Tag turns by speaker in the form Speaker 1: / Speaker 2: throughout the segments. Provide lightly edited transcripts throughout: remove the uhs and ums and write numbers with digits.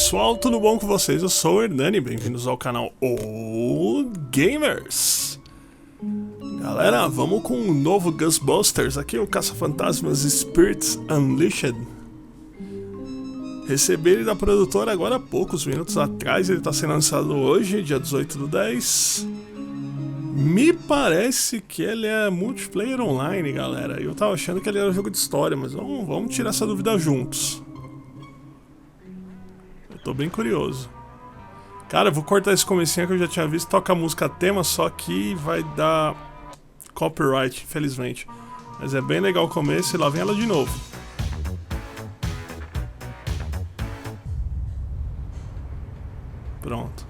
Speaker 1: pessoal, tudo bom com vocês? Eu sou o Hernani, bem-vindos ao canal O Gamers. Galera, vamos com o novo Ghostbusters, aqui o Caça-Fantasmas Spirits Unleashed. Recebi ele da produtora agora há poucos minutos atrás, ele está sendo lançado hoje, dia 18/10. Me parece que ele é multiplayer online, galera. Eu tava achando que ele era um jogo de história, mas vamos tirar essa dúvida juntos. Eu tô bem curioso. Cara, eu vou cortar esse comecinho que eu já tinha visto. Toca a música tema, só que vai dar copyright, infelizmente. Mas é bem legal o começo e lá vem ela de novo. Pronto.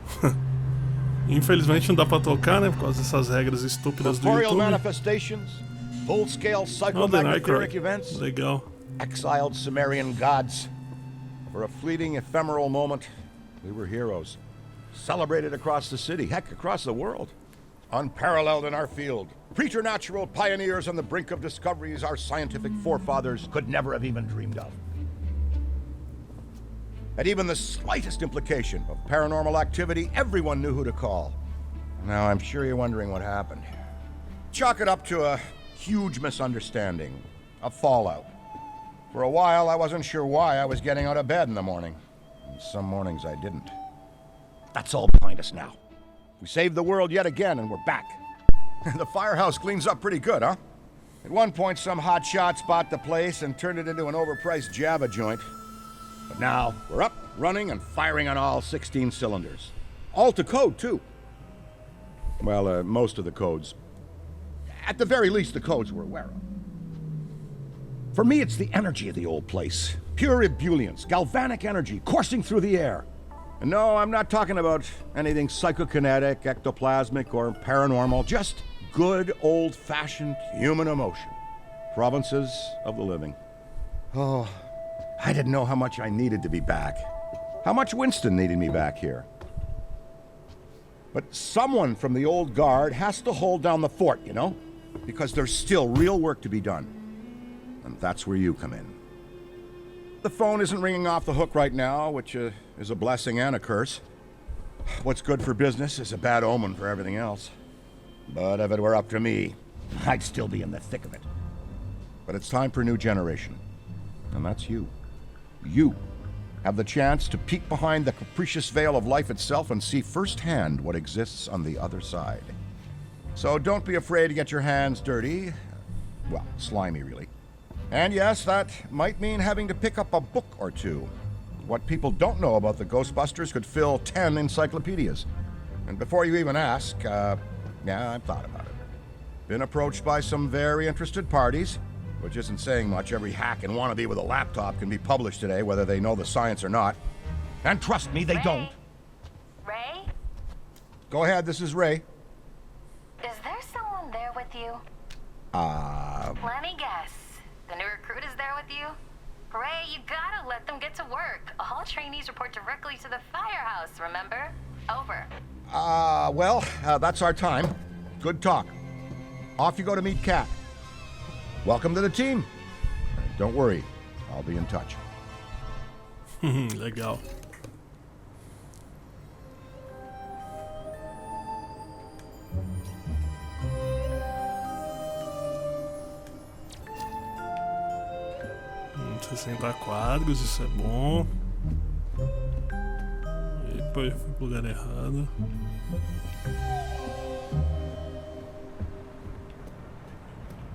Speaker 1: Infelizmente não dá pra tocar, né? Por causa dessas regras estúpidas do YouTube. Legal.
Speaker 2: Exiled Sumerian gods. For a fleeting, ephemeral moment, we were heroes. Celebrated across the city, heck, across the world. Unparalleled in our field. Preternatural pioneers on the brink of discoveries our scientific forefathers could never have even dreamed of. At even the slightest implication of paranormal activity, everyone knew who to call. Now, I'm sure you're wondering what happened. Chalk it up to a huge misunderstanding, a fallout. For a while, I wasn't sure why I was getting out of bed in the morning. And some mornings I didn't. That's all behind us now. We saved the world yet again, and we're back. The firehouse cleans up pretty good, huh? At one point, some hotshot bought the place and turned it into an overpriced Java joint. But now, we're up, running, and firing on all 16 cylinders. All to code, too. Well, most of the codes. At the very least, the codes we're aware of. For me, it's the energy of the old place. Pure ebullience, galvanic energy coursing through the air. And no, I'm not talking about anything psychokinetic, ectoplasmic, or paranormal. Just good, old-fashioned human emotion. Provinces of the living. Oh, I didn't know how much I needed to be back. How much Winston needed me back here. But someone from the old guard has to hold down the fort, you know? Because there's still real work to be done. And that's where you come in. The phone isn't ringing off the hook right now, which is a blessing and a curse. What's good for business is a bad omen for everything else. But if it were up to me, I'd still be in the thick of it. But it's time for a new generation. And that's you. You have the chance to peek behind the capricious veil of life itself and see firsthand what exists on the other side. So don't be afraid to get your hands dirty. Well, slimy, really. And yes, that might mean having to pick up a book or two. What people don't know about the Ghostbusters could fill 10 encyclopedias. And before you even ask, yeah, I've thought about it. Been approached by some very interested parties. Which isn't saying much. Every hack and wannabe with a laptop can be published today, whether they know the science or not. And trust me, they don't.
Speaker 3: Ray?
Speaker 2: Go ahead, this is Ray.
Speaker 3: Is there someone there with you? Let me guess. The new recruit is there with you? Ray, you gotta let them get to work. All trainees report directly to the firehouse, remember? Over.
Speaker 2: Well, that's our time. Good talk. Off you go to meet Kat. Welcome to the team. Don't worry, I'll be in touch.
Speaker 1: Legal. $60 quadros, isso é bom. E depois eu fui pro lugar errado.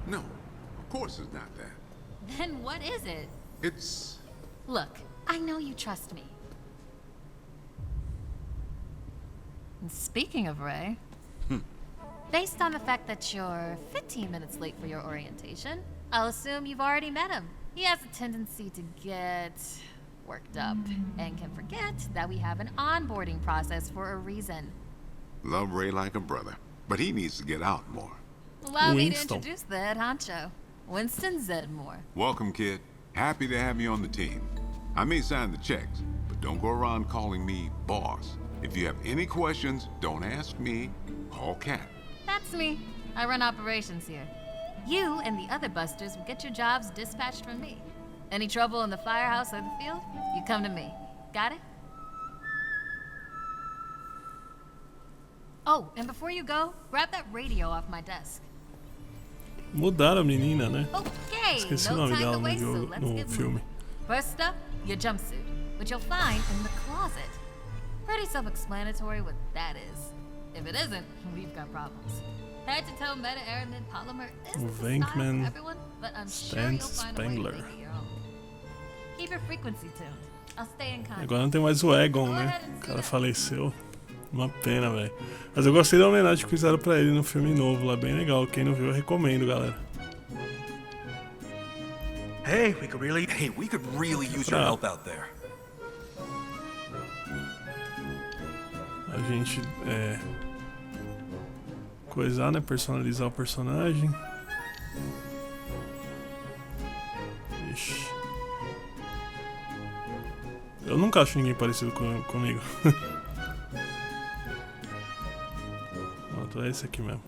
Speaker 4: No. Of course it's not that.
Speaker 5: Then what is it?
Speaker 4: It's...
Speaker 5: Look, I know you trust me. And speaking of Ray, based on the fact that you're 15 minutes late for your orientation, I'll assume you've already met him. He has a tendency to get worked up and can forget that we have an onboarding process for a reason.
Speaker 4: Love Ray like a brother, but he needs to get out more.
Speaker 5: Allow me to introduce the head honcho. Winston Zedmore.
Speaker 4: Welcome, kid. Happy to have you on the team. I may sign the checks, but don't go around calling me boss. If you have any questions, don't ask me, call Kat.
Speaker 5: That's me. I run operations here. You and the other busters will get your jobs dispatched from me. Any trouble in the firehouse or the field, you come to me. Got it? Oh, and before you go, grab that radio off my desk.
Speaker 1: Mudaram a menina, né?
Speaker 5: Okay,
Speaker 1: Esqueci o
Speaker 5: no
Speaker 1: nome
Speaker 5: time
Speaker 1: dela
Speaker 5: to
Speaker 1: no
Speaker 5: waste, so
Speaker 1: jogo,
Speaker 5: let's
Speaker 1: no
Speaker 5: get
Speaker 1: filme.
Speaker 5: moving. First up, your jumpsuit, which you'll find in the closet. Pretty self-explanatory what that is. If it isn't, we've got problems. Head-to-toe meta-aramid polymer is the style
Speaker 1: Venkman
Speaker 5: for everyone, but I'm sure you'll find a way to
Speaker 1: Spangler.
Speaker 5: make it your own. Keep your frequency tuned. I'll stay in contact.
Speaker 1: Agora não tem mais o Egon, né? O cara faleceu. Uma pena, velho. Mas eu gostei da homenagem que fizeram pra ele no filme novo lá, bem legal. Quem não viu, eu recomendo, galera.
Speaker 6: Hey, we could really use your help out there.
Speaker 1: A gente coisar, né? Personalizar o personagem. Ixi. Eu nunca acho ninguém parecido comigo. Pronto, é esse aqui mesmo.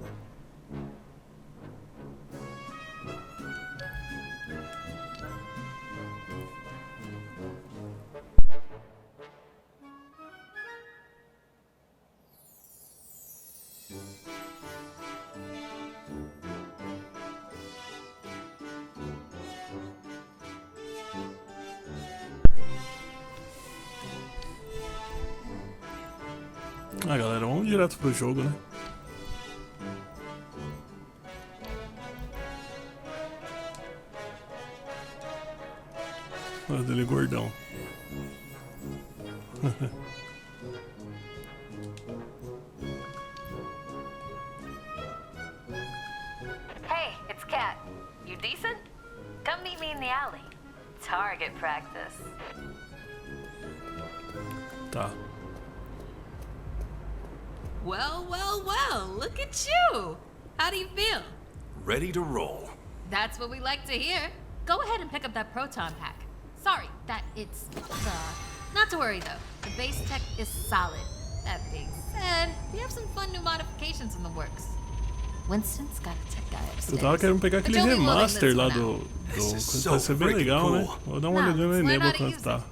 Speaker 1: Ah, galera, vamos direto pro jogo, né? Olha dele gordão.
Speaker 3: Hey, it's Cat. You decent? Come meet me in the alley. Target practice.
Speaker 1: Tá.
Speaker 5: Well, well, well, look at you. How do you feel?
Speaker 6: Ready to roll.
Speaker 5: That's what we like to hear. Go ahead and pick up that proton pack. Sorry that it's not to worry though. The base tech is solid. That being said, we have some fun new modifications in the works. Winston's got a tech guy upstairs.
Speaker 1: Eu tava querendo pegar aquele
Speaker 5: But you'll be loving
Speaker 1: remaster
Speaker 5: this
Speaker 1: lá
Speaker 5: one
Speaker 1: do
Speaker 5: out.
Speaker 1: vai ser bem legal, né? Vou dar uma olhadinha no
Speaker 5: Now, let's learn
Speaker 1: Eneba
Speaker 5: how to
Speaker 1: quanto
Speaker 5: use
Speaker 1: tá.
Speaker 5: it.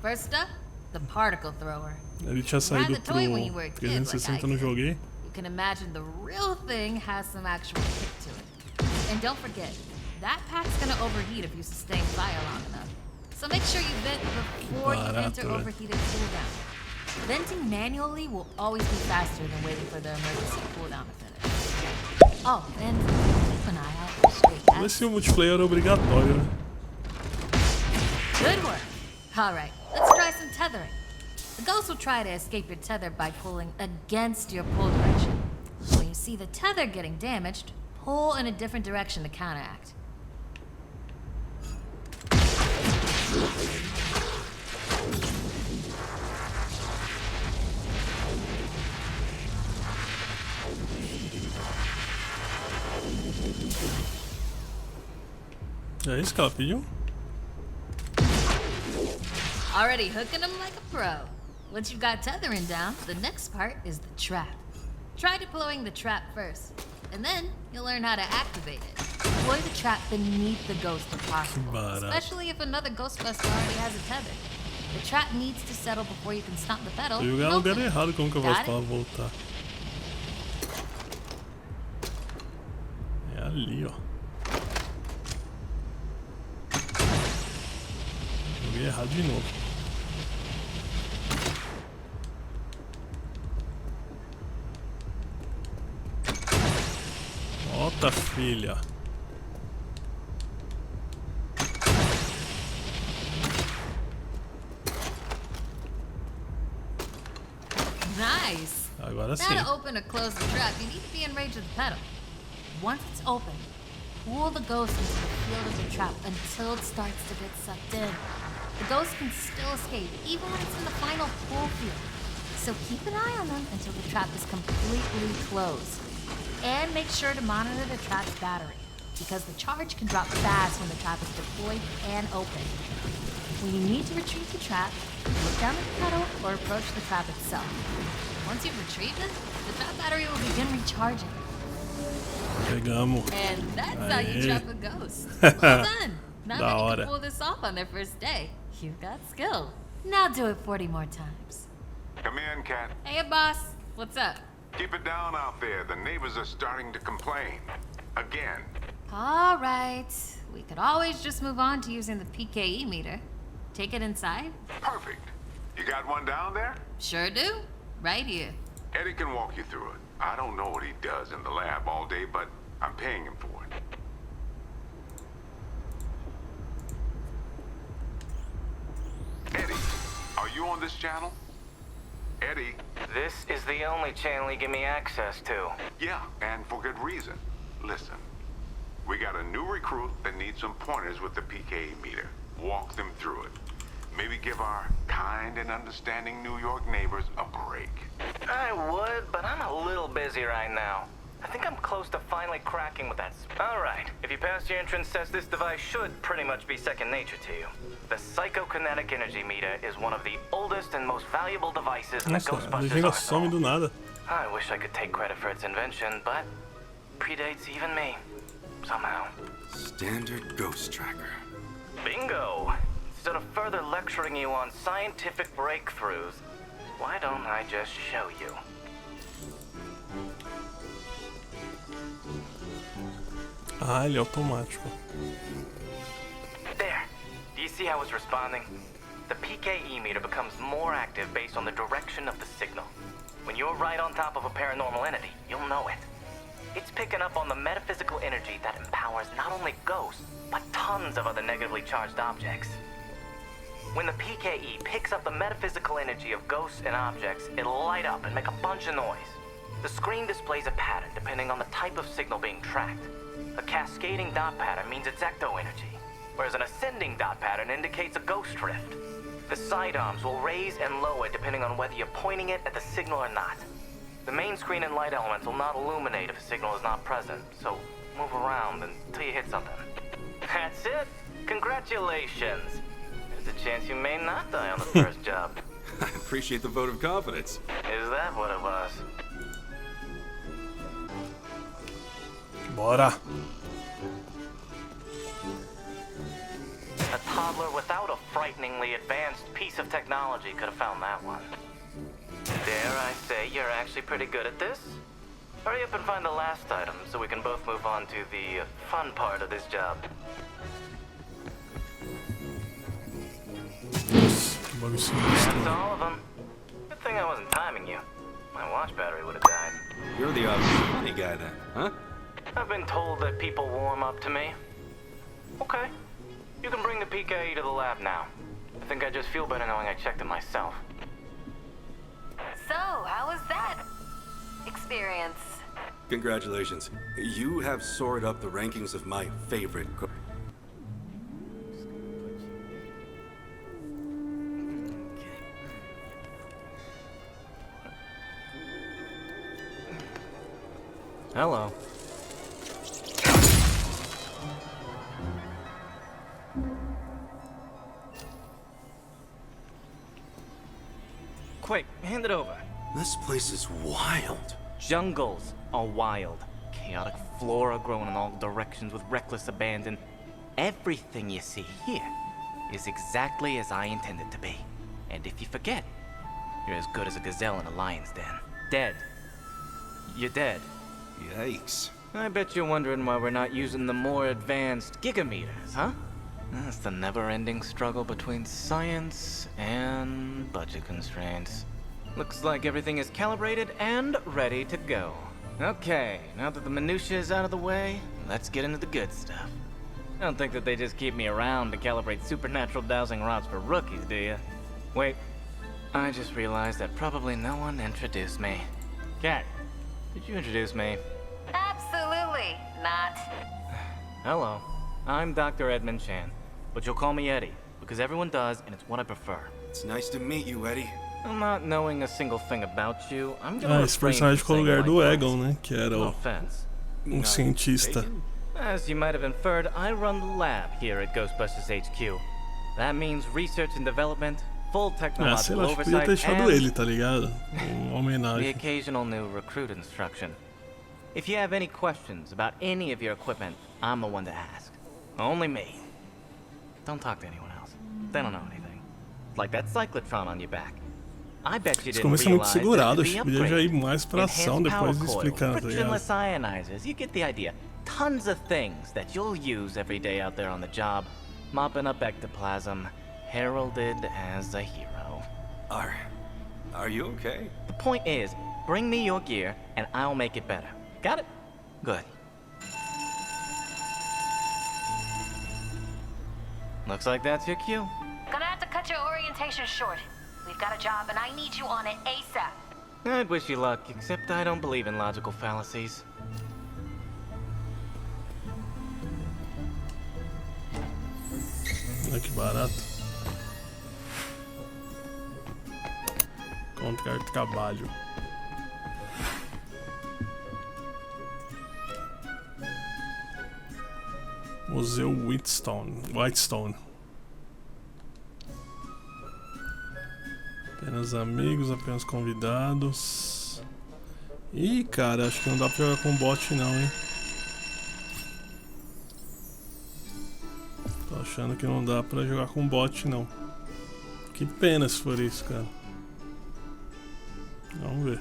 Speaker 5: First up, the particle thrower.
Speaker 1: Ele tinha saído
Speaker 5: You had the
Speaker 1: pro
Speaker 5: toy when you were a kid,
Speaker 1: 360,
Speaker 5: like I
Speaker 1: não joguei.
Speaker 5: You can imagine the real thing has some actual kick to it. And don't forget, that pack's gonna overheat if you sustain fire long enough. So make sure you vent before you enter
Speaker 1: Barato,
Speaker 5: overheated cooldown. Venting manually will always be faster than waiting for the emergency cooldown to finish. Oh, and keep an eye out for straight
Speaker 1: Vamos ver
Speaker 5: backs.
Speaker 1: se o multiplayer é obrigatório, né?
Speaker 5: Good work. Alright, let's try some tethering. The ghost will try to escape your tether by pulling against your pull direction. When you see the tether getting damaged, pull in a different direction to counteract.
Speaker 1: É isso que ela pediu?
Speaker 5: Already hooking them like a pro. Once you've got tethering down, the next part is the trap. Try deploying the trap first, and then you'll learn how to activate it. Deploy the trap beneath the ghost if possible,
Speaker 1: Barato.
Speaker 5: especially if another Ghostbuster already has a tether. The trap needs to settle before you can stomp the pedal.
Speaker 1: Eu joguei no
Speaker 5: and
Speaker 1: lugar
Speaker 5: open it.
Speaker 1: errado, como que eu faço
Speaker 5: Got
Speaker 1: pra
Speaker 5: it?
Speaker 1: voltar? É ali, ó. Joguei errado de novo. Volta, filha.
Speaker 5: Nice.
Speaker 1: Agora sim.
Speaker 5: Now to open or close the trap, you need to be in range of the pedal. Once it's open, pull the ghost into the field of the trap until it starts to get sucked in. The ghost can still escape, even when it's in the final pull field. So keep an eye on them until the trap is completely closed. And make sure to monitor the trap's battery, because the charge can drop fast when the trap is deployed and open. When you need to retrieve the trap, look down at the pedal or approach the trap itself. Once you've retrieved it, the trap battery will begin recharging.
Speaker 1: Pegamos.
Speaker 5: And that's how you
Speaker 1: Aê.
Speaker 5: trap a ghost. Well done. Not
Speaker 1: Da
Speaker 5: many
Speaker 1: hora.
Speaker 5: can pull this off on their first day. You've got skill. Now do it 40 more times.
Speaker 4: Come in, Cat.
Speaker 5: Hey, boss. What's up?
Speaker 4: Keep it down out there. The neighbors are starting to complain. Again.
Speaker 5: All right. We could always just move on to using the PKE meter. Take it inside?
Speaker 4: Perfect. You got one down there?
Speaker 5: Sure do. Right here.
Speaker 4: Eddie can walk you through it. I don't know what he does in the lab all day, but I'm paying him for it. Eddie, are you on this channel? Eddie?
Speaker 7: This is the only channel you give me access to.
Speaker 4: Yeah, and for good reason. Listen, we got a new recruit that needs some pointers with the PKE meter. Walk them through it. Maybe give our kind and understanding New York neighbors a break.
Speaker 7: I would, but I'm a little busy right now. I think I'm close to finally cracking with that. All right, if you pass your entrance test, this device should pretty much be second nature to you. The psychokinetic energy meter is one of the oldest and most valuable devices in the
Speaker 1: Nossa, a
Speaker 7: Ghostbusters
Speaker 1: legenda some do
Speaker 7: arsenal.
Speaker 1: nada.
Speaker 7: I wish I could take credit for its invention, but predates even me, somehow.
Speaker 6: Standard ghost tracker.
Speaker 7: Bingo! Instead of further lecturing you on scientific breakthroughs, why don't I just show you?
Speaker 1: Ah, ele é automático.
Speaker 7: There. Do you see how it's responding? The PKE meter becomes more active based on the direction of the signal. When you're right on top of a paranormal entity, you'll know it. It's picking up on the metaphysical energy that empowers not only ghosts, but tons of other negatively charged objects. When the PKE picks up the metaphysical energy of ghosts and objects, it'll light up and make a bunch of noise. The screen displays a pattern depending on the type of signal being tracked. A cascading dot pattern means it's ecto energy, whereas an ascending dot pattern indicates a ghost drift. The sidearms will raise and lower depending on whether you're pointing it at the signal or not. The main screen and light elements will not illuminate if a signal is not present, so move around until you hit something. That's it! Congratulations! There's a chance you may not die on the first job.
Speaker 6: I appreciate the vote of confidence.
Speaker 7: Is that what it was?
Speaker 1: Bora!
Speaker 7: A toddler without a frighteningly advanced piece of technology could have found that one. Dare I say you're actually pretty good at this? Hurry up and find the last item so we can both move on to the fun part of this job. That's all of them. Good thing I wasn't timing you. My watch battery would have died.
Speaker 6: You're the funny guy then, huh?
Speaker 7: I've been told that people warm up to me. Okay. You can bring the PKE to the lab now. I think I just feel better knowing I checked it myself.
Speaker 3: So, how was that experience?
Speaker 6: Congratulations. You have soared up the rankings of my favorite cook.
Speaker 7: Hello. Quick, hand it over.
Speaker 6: This place is wild.
Speaker 7: Jungles are wild. Chaotic flora growing in all directions with reckless abandon. Everything you see here is exactly as I intended to be. And if you forget, you're as good as a gazelle in a lion's den. Dead. You're dead.
Speaker 6: Yikes.
Speaker 7: I bet you're wondering why we're not using the more advanced gigameters, huh? That's the never-ending struggle between science and budget constraints. Looks like everything is calibrated and ready to go. Okay, now that the minutiae is out of the way, let's get into the good stuff. I don't think that they just keep me around to calibrate supernatural dowsing rods for rookies, do you? Wait, I just realized that probably no one introduced me. Cat, did you introduce me?
Speaker 3: Absolutely not.
Speaker 7: Hello, I'm Dr. Edmund Chan, but you'll call me Eddie, because everyone does, and it's what I prefer.
Speaker 6: It's nice to meet you, Eddie.
Speaker 7: I'm not knowing a single thing about you. I'm gonna
Speaker 1: Ah, esse personagem ficou no lugar do Egon, né? Que era
Speaker 7: No
Speaker 1: o,
Speaker 7: offense.
Speaker 1: cientista.
Speaker 7: As you might have inferred, I run the lab here at Ghostbusters HQ. That means research and development, full
Speaker 1: Ah, sei
Speaker 7: technological
Speaker 1: lá, acho que podia ter
Speaker 7: oversight,
Speaker 1: deixado ele,
Speaker 7: and
Speaker 1: tá ligado? Uma
Speaker 7: the
Speaker 1: homenagem.
Speaker 7: occasional new recruit instruction. If you have any questions about any of your equipment, I'm the one to ask. Only me. Don't talk to anyone else. They don't know anything. Like that cyclotron on your back. I bet you
Speaker 1: Esse
Speaker 7: didn't
Speaker 1: começo é muito
Speaker 7: realize
Speaker 1: segurado,
Speaker 7: that
Speaker 1: acho
Speaker 7: it'd
Speaker 1: que
Speaker 7: be
Speaker 1: podia já ir
Speaker 7: upgraded.
Speaker 1: mais pra ação
Speaker 7: Enhanced
Speaker 1: depois
Speaker 7: power
Speaker 1: de
Speaker 7: coil,
Speaker 1: explicando, tá ligado?
Speaker 7: frictionless ionizers, you get the idea. Tons of things that you'll use every day out there on the job. Mopping up ectoplasm, heralded as a hero.
Speaker 6: Are you okay?
Speaker 7: The point is, bring me your gear and I'll make it better. Got it? Good. Looks like that's your cue.
Speaker 3: Gonna have to cut your orientation short. We've got a job and I need you on it ASAP.
Speaker 7: I'd wish you luck, except I don't believe in logical fallacies.
Speaker 1: Olha que barato. Comprar trabalho. Museu Whitestone. Apenas amigos, apenas convidados. Ih, cara, acho que não dá pra jogar com bot não, hein? Tô achando que não dá pra jogar com bot não. Que pena se for isso, cara. Vamos ver.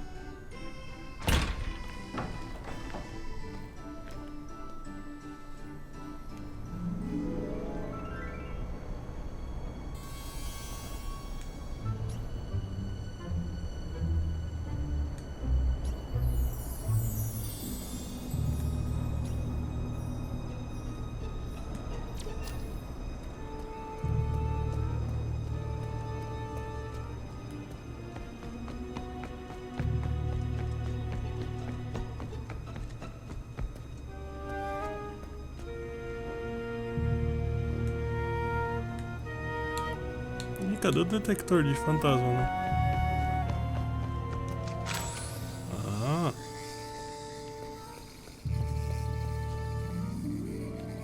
Speaker 1: Cadê o detector de fantasma, né? Ah.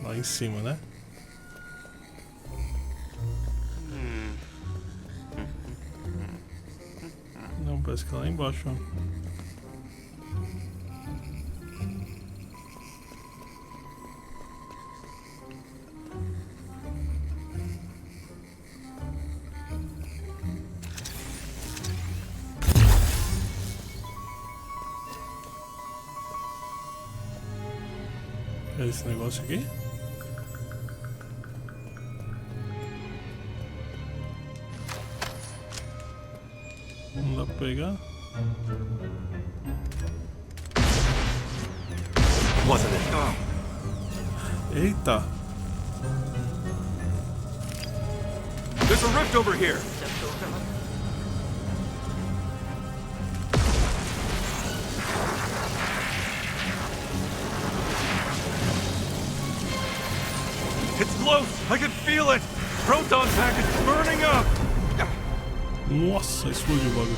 Speaker 1: Lá em cima, né? Não, parece que é lá embaixo, ó. É esse negócio aqui? Não dá pra pegar?
Speaker 6: Wasn't it?
Speaker 1: Eita!
Speaker 6: There's a rift over here. It's close! I can feel it! Proton pack is burning up!
Speaker 1: Nossa, explodiu o bagulho.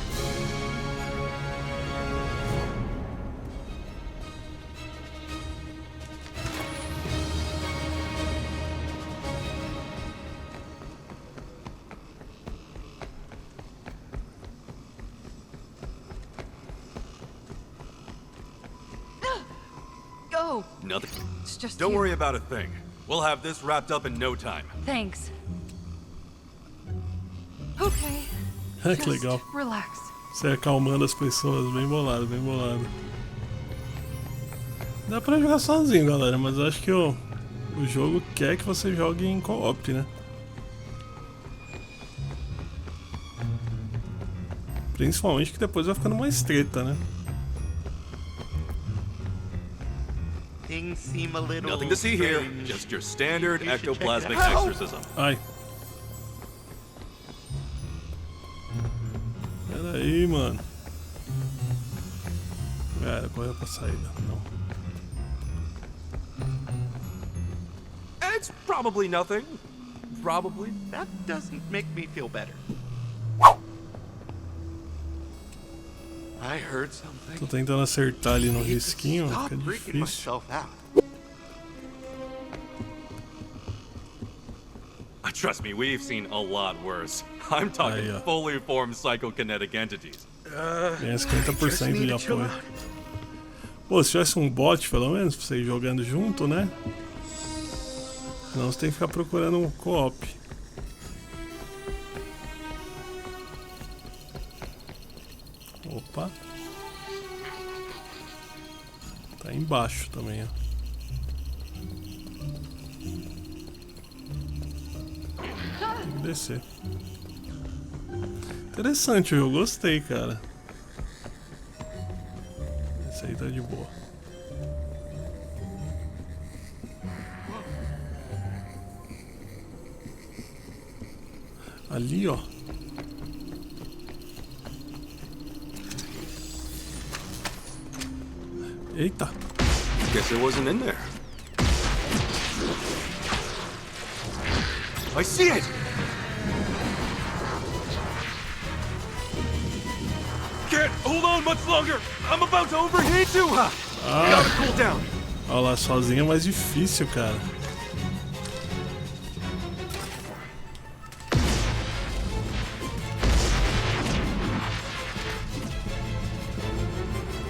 Speaker 8: Oh,
Speaker 6: Nothing.
Speaker 8: it's just
Speaker 6: Don't
Speaker 8: you.
Speaker 6: worry about a thing. We'll have this wrapped up in no time.
Speaker 8: Thanks. Okay.
Speaker 1: Que
Speaker 8: Just
Speaker 1: legal.
Speaker 8: relax.
Speaker 1: Você acalmando as pessoas, bem bolado, bem bolado. Dá pra jogar sozinho, galera, mas eu acho que o jogo quer que você jogue em co-op, né? Principalmente que depois vai ficando mais treta, né?
Speaker 9: Things seem a little
Speaker 6: Nothing to see here.
Speaker 9: strange.
Speaker 6: Just your standard
Speaker 9: You should check it
Speaker 6: ectoplasmic
Speaker 9: out.
Speaker 6: exorcism.
Speaker 1: Ai. Pera aí, mano. Cara, correu pra saída. Não.
Speaker 6: It's probably nothing. Probably.
Speaker 9: That doesn't make me feel better. I heard something.
Speaker 1: Tô tentando acertar ali no
Speaker 9: I need to
Speaker 1: risquinho,
Speaker 9: stop
Speaker 1: fica
Speaker 9: freaking
Speaker 1: difícil.
Speaker 9: myself out.
Speaker 6: Trust me, we've seen a lot worse. I'm talking
Speaker 1: yeah.
Speaker 6: fully formed psychokinetic entities.
Speaker 1: Ganha 50% de apoio. Pô, se tivesse um bot, pelo menos, pra você ir jogando junto, né? Senão você tem que ficar procurando um co-op. Opa. Tá embaixo também, ó. Tem que descer. Interessante, eu gostei, cara. Esse aí tá de boa. Ali, ó. Eita.
Speaker 6: Guess it wasn't in there. I see it! Can't hold on much longer! I'm about to overheat you! Gotta cool down!
Speaker 1: Olha lá, sozinho é mais difícil, cara.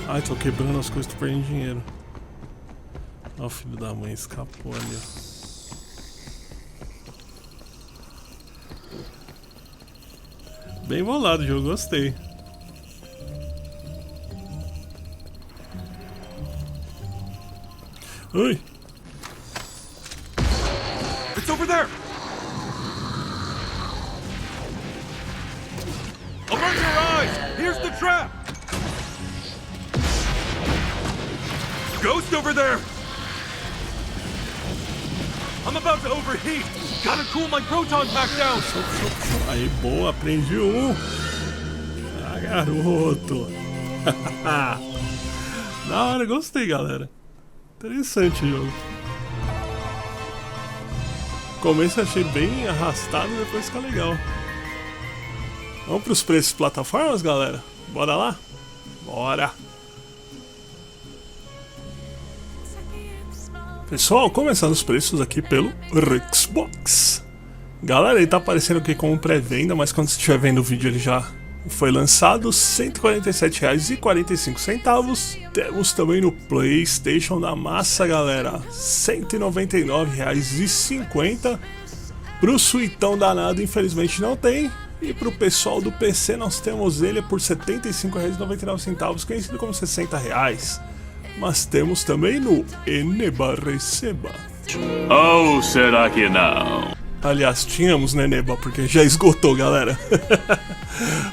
Speaker 1: Ai, tô quebrando as coisas, tô perdendo dinheiro. Ó, o filho da mãe escapou ali, ó. Bem bolado o jogo, gostei. Ui!
Speaker 6: It's over there! Avert your eyes! Here's the trap! Ghost over there! I'm about to overheat! Gotta cool my proton pack down!
Speaker 1: Aí, boa, aprendi um! Ah, garoto! Da hora, gostei, galera. Interessante o jogo. No começo eu achei bem arrastado, depois fica legal. Vamos pros preços plataformas, galera? Bora lá? Bora! Pessoal, começando os preços aqui pelo Xbox. Galera, ele tá aparecendo aqui como pré-venda, mas quando você estiver vendo o vídeo ele já foi lançado, R$ 147,45. Temos também no PlayStation da massa, galera, R$ 199,50. Pro suitão danado, infelizmente não tem. E pro pessoal do PC nós temos ele por R$ 75,99, conhecido como R$ 60. Mas temos também no Eneba Receba.
Speaker 8: Ou será que não?
Speaker 1: Aliás, tínhamos no Eneba, porque já esgotou, galera.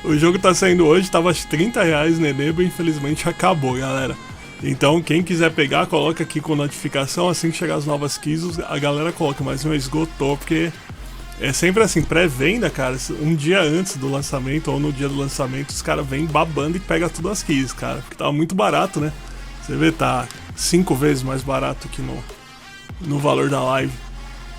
Speaker 1: O jogo tá saindo hoje, tava R$ 30 no Eneba e infelizmente acabou, galera. Então quem quiser pegar, coloca aqui com notificação, assim que chegar as novas keys, a galera coloca, mas não esgotou, porque é sempre assim, pré-venda, cara, um dia antes do lançamento ou no dia do lançamento, os caras vêm babando e pegam tudo as keys, cara, porque tava muito barato, né? Você vê, tá 5 vezes mais barato que no valor da live.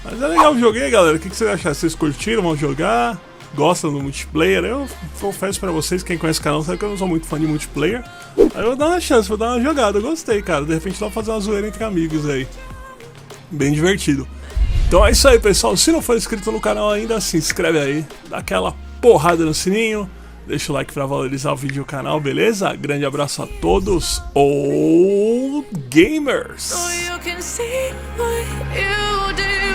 Speaker 1: Mas é legal o jogo aí, galera. O que vocês acharam? Vocês curtiram? Vão jogar? Gostam do multiplayer? Eu confesso pra vocês, quem conhece o canal sabe que eu não sou muito fã de multiplayer. Aí eu vou dar uma chance, vou dar uma jogada. Eu gostei, cara. De repente dá pra fazer uma zoeira entre amigos aí. Bem divertido. Então é isso aí, pessoal. Se não for inscrito no canal ainda, se inscreve aí. Dá aquela porrada no sininho. Deixa o like pra valorizar o vídeo e o canal, beleza? Grande abraço a todos. Gamers!
Speaker 10: So you can see what you did.